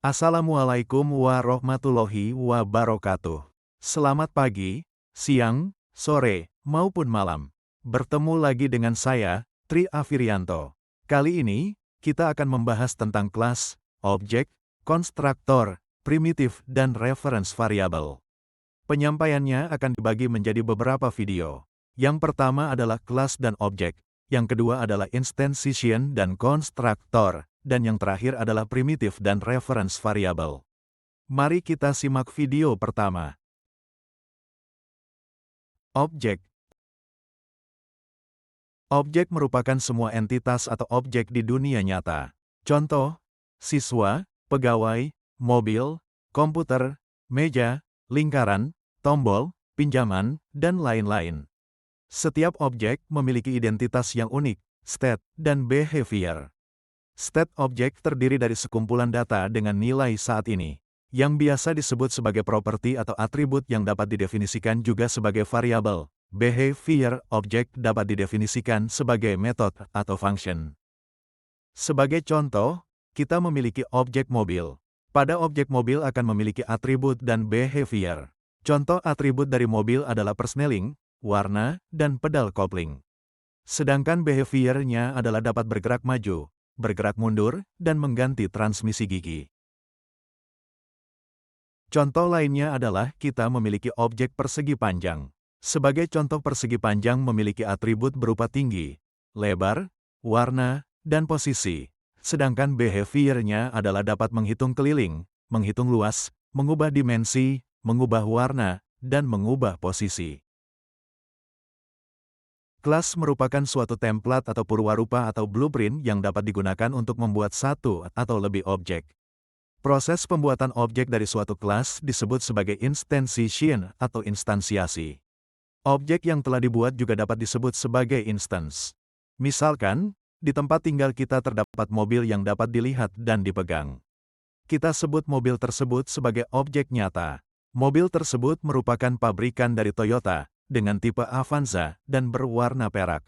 Assalamualaikum warahmatullahi wabarakatuh. Selamat pagi, siang, sore, maupun malam. Bertemu lagi dengan saya, Tri Afirianto. Kali ini, kita akan membahas tentang kelas, objek, konstruktor, primitif, dan reference variable. Penyampaiannya akan dibagi menjadi beberapa video. Yang pertama adalah kelas dan objek, yang kedua adalah instantiation dan konstruktor, dan yang terakhir adalah primitif dan reference variable. Mari kita simak video pertama. Objek. Objek merupakan semua entitas atau objek di dunia nyata. Contoh, siswa, pegawai, mobil, komputer, meja, lingkaran, tombol, pinjaman, dan lain-lain. Setiap objek memiliki identitas yang unik, state, dan behavior. State objek terdiri dari sekumpulan data dengan nilai saat ini, yang biasa disebut sebagai properti atau atribut yang dapat didefinisikan juga sebagai variabel. Behavior objek dapat didefinisikan sebagai metode atau function. Sebagai contoh, kita memiliki objek mobil. Pada objek mobil akan memiliki atribut dan behavior. Contoh atribut dari mobil adalah persneling, warna, dan pedal kopling. Sedangkan behavior-nya adalah dapat bergerak maju, bergerak mundur, dan mengganti transmisi gigi. Contoh lainnya adalah kita memiliki objek persegi panjang. Sebagai contoh persegi panjang memiliki atribut berupa tinggi, lebar, warna, dan posisi. Sedangkan behavior-nya adalah dapat menghitung keliling, menghitung luas, mengubah dimensi, mengubah warna, dan mengubah posisi. Kelas merupakan suatu template atau purwarupa atau blueprint yang dapat digunakan untuk membuat satu atau lebih objek. Proses pembuatan objek dari suatu kelas disebut sebagai instantiation atau instansiasi. Objek yang telah dibuat juga dapat disebut sebagai instance. Misalkan, di tempat tinggal kita terdapat mobil yang dapat dilihat dan dipegang. Kita sebut mobil tersebut sebagai objek nyata. Mobil tersebut merupakan pabrikan dari Toyota, dengan tipe Avanza, dan berwarna perak.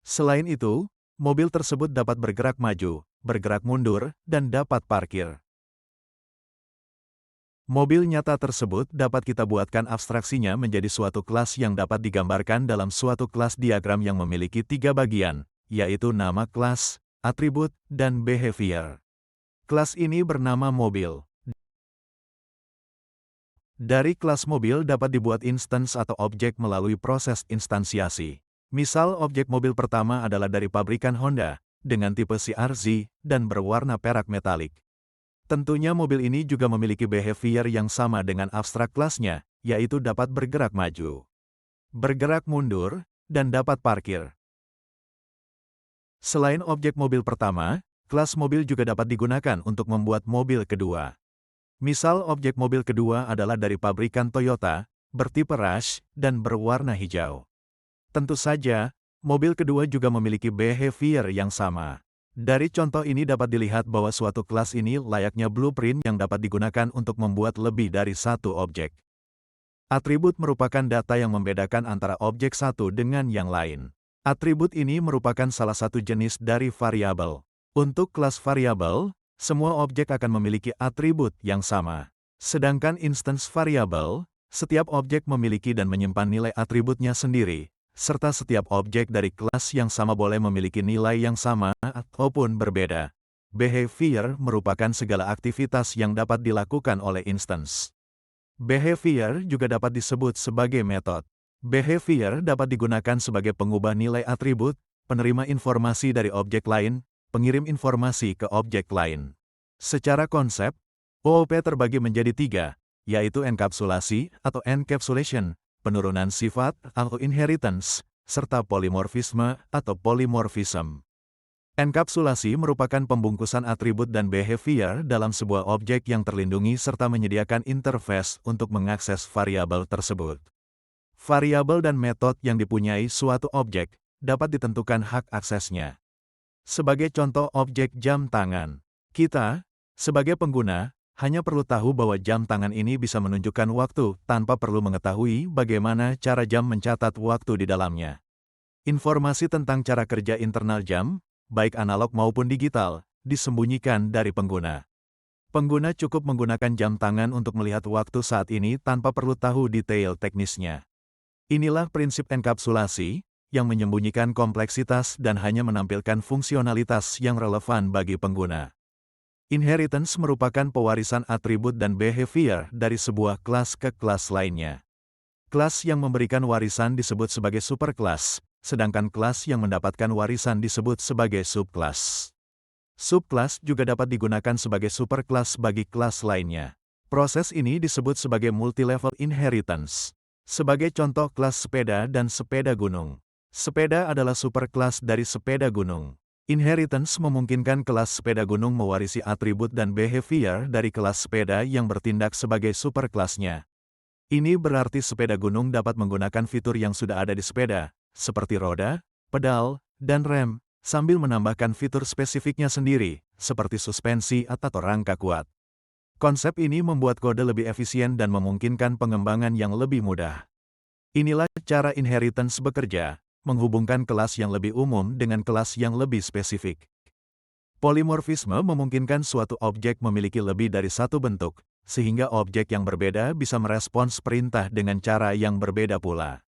Selain itu, mobil tersebut dapat bergerak maju, bergerak mundur, dan dapat parkir. Mobil nyata tersebut dapat kita buatkan abstraksinya menjadi suatu kelas yang dapat digambarkan dalam suatu kelas diagram yang memiliki 3 bagian, yaitu nama kelas, atribut, dan behavior. Kelas ini bernama mobil. Dari kelas mobil dapat dibuat instance atau objek melalui proses instansiasi. Misal objek mobil pertama adalah dari pabrikan Honda, dengan tipe CR-Z, dan berwarna perak metalik. Tentunya mobil ini juga memiliki behavior yang sama dengan abstrak kelasnya, yaitu dapat bergerak maju, bergerak mundur, dan dapat parkir. Selain objek mobil pertama, kelas mobil juga dapat digunakan untuk membuat mobil kedua. Misal objek mobil kedua adalah dari pabrikan Toyota, bertipe Rush, dan berwarna hijau. Tentu saja, mobil kedua juga memiliki behavior yang sama. Dari contoh ini dapat dilihat bahwa suatu kelas ini layaknya blueprint yang dapat digunakan untuk membuat lebih dari satu objek. Atribut merupakan data yang membedakan antara objek satu dengan yang lain. Atribut ini merupakan salah satu jenis dari variabel. Untuk kelas variabel, semua objek akan memiliki atribut yang sama. Sedangkan instance variable, setiap objek memiliki dan menyimpan nilai atributnya sendiri, serta setiap objek dari kelas yang sama boleh memiliki nilai yang sama ataupun berbeda. Behavior merupakan segala aktivitas yang dapat dilakukan oleh instance. Behavior juga dapat disebut sebagai metode. Behavior dapat digunakan sebagai pengubah nilai atribut, penerima informasi dari objek lain, pengirim informasi ke objek lain. Secara konsep, OOP terbagi menjadi 3, yaitu enkapsulasi atau encapsulation, penurunan sifat atau inheritance, serta polimorfisme atau polymorphism. Enkapsulasi merupakan pembungkusan atribut dan behavior dalam sebuah objek yang terlindungi serta menyediakan interface untuk mengakses variabel tersebut. Variabel dan metode yang dipunyai suatu objek dapat ditentukan hak aksesnya. Sebagai contoh objek jam tangan, kita, sebagai pengguna, hanya perlu tahu bahwa jam tangan ini bisa menunjukkan waktu tanpa perlu mengetahui bagaimana cara jam mencatat waktu di dalamnya. Informasi tentang cara kerja internal jam, baik analog maupun digital, disembunyikan dari pengguna. Pengguna cukup menggunakan jam tangan untuk melihat waktu saat ini tanpa perlu tahu detail teknisnya. Inilah prinsip enkapsulasi, yang menyembunyikan kompleksitas dan hanya menampilkan fungsionalitas yang relevan bagi pengguna. Inheritance merupakan pewarisan atribut dan behavior dari sebuah kelas ke kelas lainnya. Kelas yang memberikan warisan disebut sebagai superkelas, sedangkan kelas yang mendapatkan warisan disebut sebagai subkelas. Subkelas juga dapat digunakan sebagai superkelas bagi kelas lainnya. Proses ini disebut sebagai multilevel inheritance. Sebagai contoh kelas sepeda dan sepeda gunung. Sepeda adalah superkelas dari sepeda gunung. Inheritance memungkinkan kelas sepeda gunung mewarisi atribut dan behavior dari kelas sepeda yang bertindak sebagai superkelasnya. Ini berarti sepeda gunung dapat menggunakan fitur yang sudah ada di sepeda, seperti roda, pedal, dan rem, sambil menambahkan fitur spesifiknya sendiri, seperti suspensi atau rangka kuat. Konsep ini membuat kode lebih efisien dan memungkinkan pengembangan yang lebih mudah. Inilah cara inheritance bekerja, menghubungkan kelas yang lebih umum dengan kelas yang lebih spesifik. Polimorfisme memungkinkan suatu objek memiliki lebih dari satu bentuk, sehingga objek yang berbeda bisa merespons perintah dengan cara yang berbeda pula.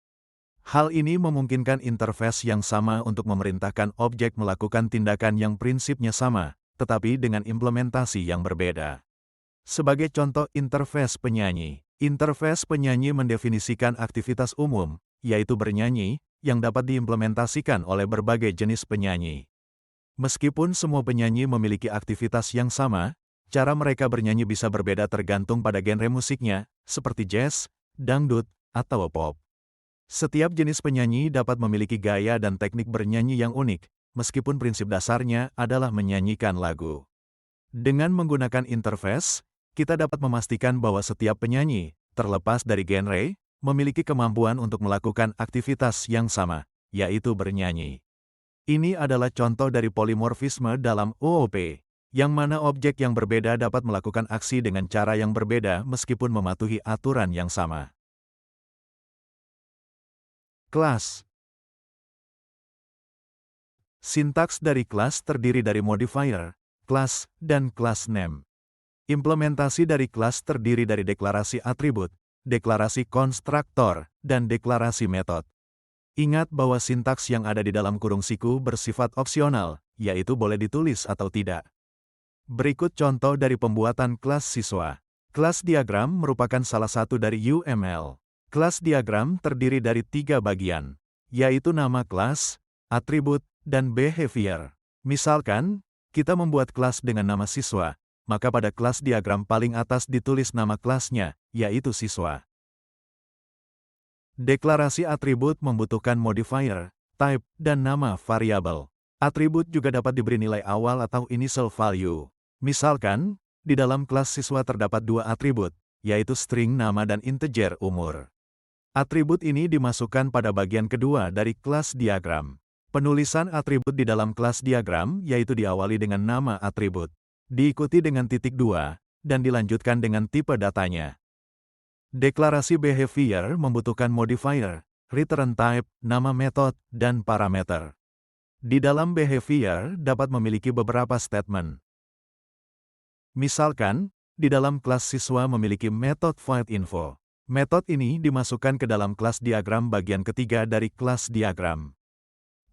Hal ini memungkinkan interface yang sama untuk memerintahkan objek melakukan tindakan yang prinsipnya sama, tetapi dengan implementasi yang berbeda. Sebagai contoh interface penyanyi. Interface penyanyi mendefinisikan aktivitas umum, yaitu bernyanyi, yang dapat diimplementasikan oleh berbagai jenis penyanyi. Meskipun semua penyanyi memiliki aktivitas yang sama, cara mereka bernyanyi bisa berbeda tergantung pada genre musiknya, seperti jazz, dangdut, atau pop. Setiap jenis penyanyi dapat memiliki gaya dan teknik bernyanyi yang unik, meskipun prinsip dasarnya adalah menyanyikan lagu. Dengan menggunakan interface, kita dapat memastikan bahwa setiap penyanyi, terlepas dari genre, memiliki kemampuan untuk melakukan aktivitas yang sama, yaitu bernyanyi. Ini adalah contoh dari polimorfisme dalam OOP, yang mana objek yang berbeda dapat melakukan aksi dengan cara yang berbeda meskipun mematuhi aturan yang sama. Kelas. Sintaks dari kelas terdiri dari modifier, kelas, dan class name. Implementasi dari kelas terdiri dari deklarasi atribut, deklarasi konstruktor, dan deklarasi metode. Ingat bahwa sintaks yang ada di dalam kurung siku bersifat opsional, yaitu boleh ditulis atau tidak. Berikut contoh dari pembuatan kelas siswa. Kelas diagram merupakan salah satu dari UML. Kelas diagram terdiri dari 3 bagian, yaitu nama kelas, atribut, dan behavior. Misalkan, kita membuat kelas dengan nama siswa, maka pada kelas diagram paling atas ditulis nama kelasnya, yaitu siswa. Deklarasi atribut membutuhkan modifier, type, dan nama variabel. Atribut juga dapat diberi nilai awal atau initial value. Misalkan, di dalam kelas siswa terdapat 2 atribut, yaitu string nama dan integer umur. Atribut ini dimasukkan pada bagian kedua dari kelas diagram. Penulisan atribut di dalam kelas diagram yaitu diawali dengan nama atribut, diikuti dengan titik 2, dan dilanjutkan dengan tipe datanya. Deklarasi behavior membutuhkan modifier, return type, nama metode, dan parameter. Di dalam behavior dapat memiliki beberapa statement. Misalkan, di dalam kelas siswa memiliki metode findInfo. Metode ini dimasukkan ke dalam kelas diagram bagian ketiga dari kelas diagram.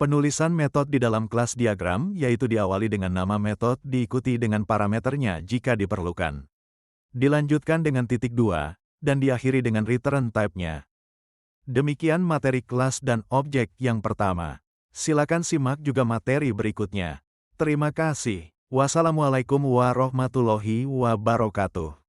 Penulisan metode di dalam kelas diagram yaitu diawali dengan nama metode diikuti dengan parameternya jika diperlukan. Dilanjutkan dengan titik 2, dan diakhiri dengan return type-nya. Demikian materi kelas dan objek yang pertama. Silakan simak juga materi berikutnya. Terima kasih. Wassalamualaikum warahmatullahi wabarakatuh.